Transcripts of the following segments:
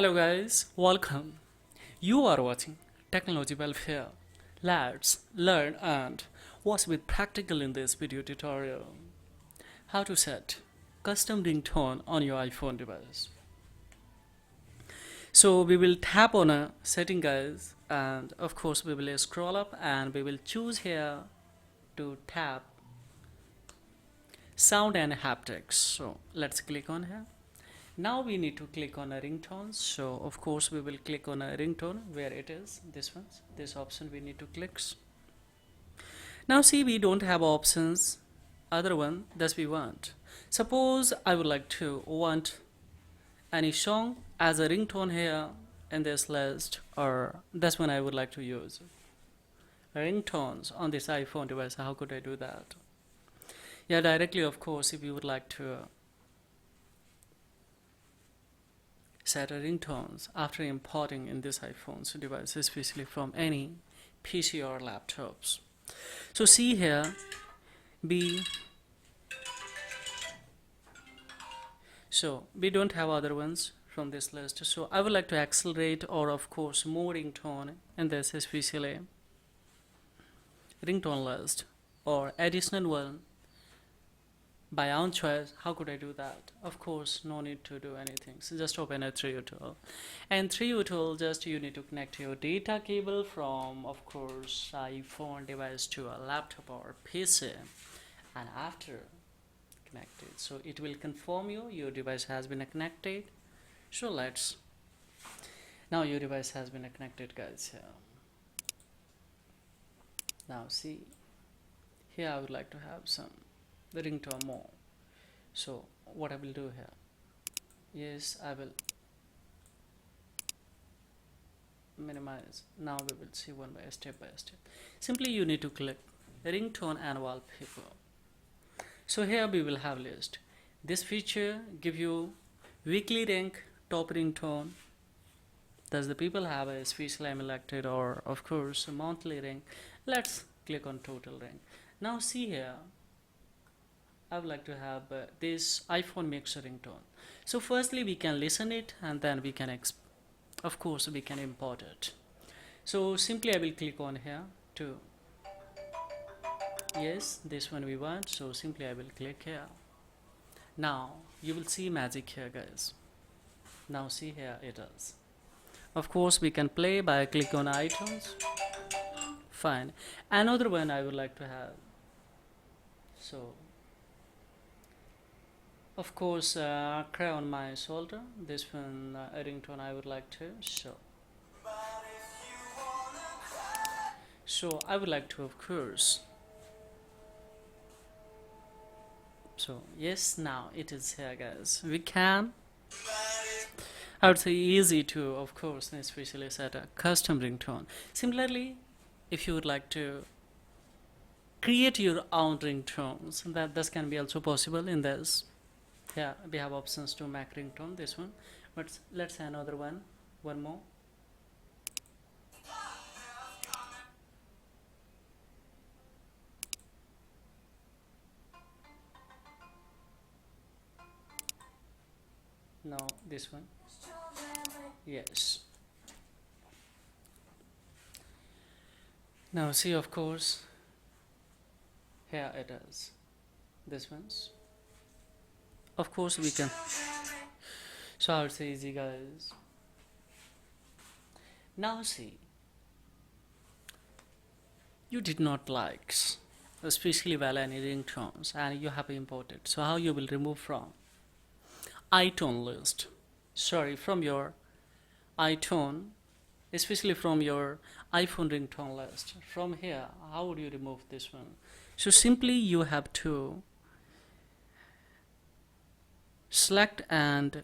Hello guys, welcome. You are watching Technology Welfare. Let's learn and watch with practical in this video tutorial. How to set custom ringtone on your iPhone device. So we will tap on a setting guys, and of course we will scroll up and we will choose here to tap sound and haptics. So let's click on here. Now we need to click on a ringtone. So of course we will click on a ringtone where it is this option we need to click. Now see, we don't have options other one that we want. Suppose I would like to want any song as a ringtone here in this list, or that's when I would like to use ringtones on this iPhone device. How could I do that? Yeah, directly of course, if you would like to set a ringtones after importing in this iPhone's device, especially from any PC or laptops. So see here, we don't have other ones from this list. So I would like to accelerate or of course more ringtone in this especially ringtone list or additional one by own choice. How could I do that? Of course, no need to do anything. So just open a 3U tool. And 3U tool, just you need to connect your data cable from, of course, iPhone device to a laptop or PC. And after connected, so it will confirm your device has been connected. So let's, now your device has been connected guys here. Now see, here I would like to have some the ringtone more. So what I will do here, yes, I will minimize. Now we will see one by step. Simply you need to click ringtone and wallpaper. So here we will have list. This feature give you weekly rank top ringtone. Does the people have a special I'm elected, or of course a monthly rank? Let's click on total rank. Now see here, I would like to have this iPhone mixer ringtone. So firstly we can listen it and then we can of course we can import it. So simply I will click on here to, yes, this one we want. So simply I will click here. Now you will see magic here guys. Now see here it is. Of course we can play by click on items. Fine. Another one I would like to have. So of course cry on my shoulder. This one ringtone I would like to show. So I would like to of course. So yes, now it is here guys. We can, I would say, easy to of course especially set a custom ringtone. Similarly, if you would like to create your own ringtones, that this can be also possible in this. Yeah, we have options to make ringtone this one, but let's say another one more. Now this one, yes. Now see, of course here it is, this one's, of course we can. So I would say easy guys. Now see, you did not like especially well any ringtones and you have imported. So how you will remove from iTunes list, sorry, from your iTunes, especially from your iPhone ringtone list. From here, how would you remove this one? So simply you have to select and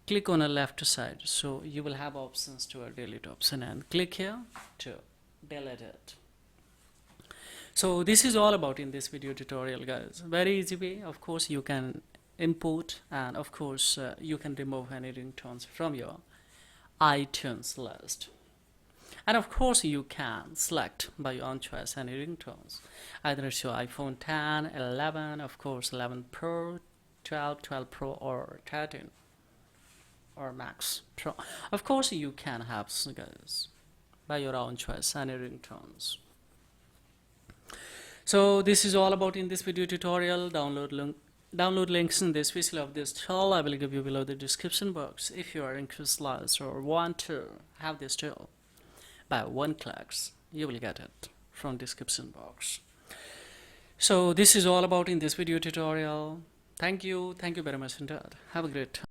click on a left side. So you will have options to a delete option and click here to delete it. So this is all about in this video tutorial guys. Very easy way. Of course you can import and of course you can remove any ringtones from your iTunes list. And of course you can select by your own choice any ringtones. Either it's your iPhone 10, 11, of course 11 Pro, 12, 12 Pro or 13. or Max Pro. Of course, you can have guys by your own choice any ringtones. So this is all about in this video tutorial. Download links in the description of this tool. I will give you below the description box if you are interested or want to have this tool. By one clicks, you will get it from description box. So this is all about in this video tutorial. Thank you very much indeed. Have a great time.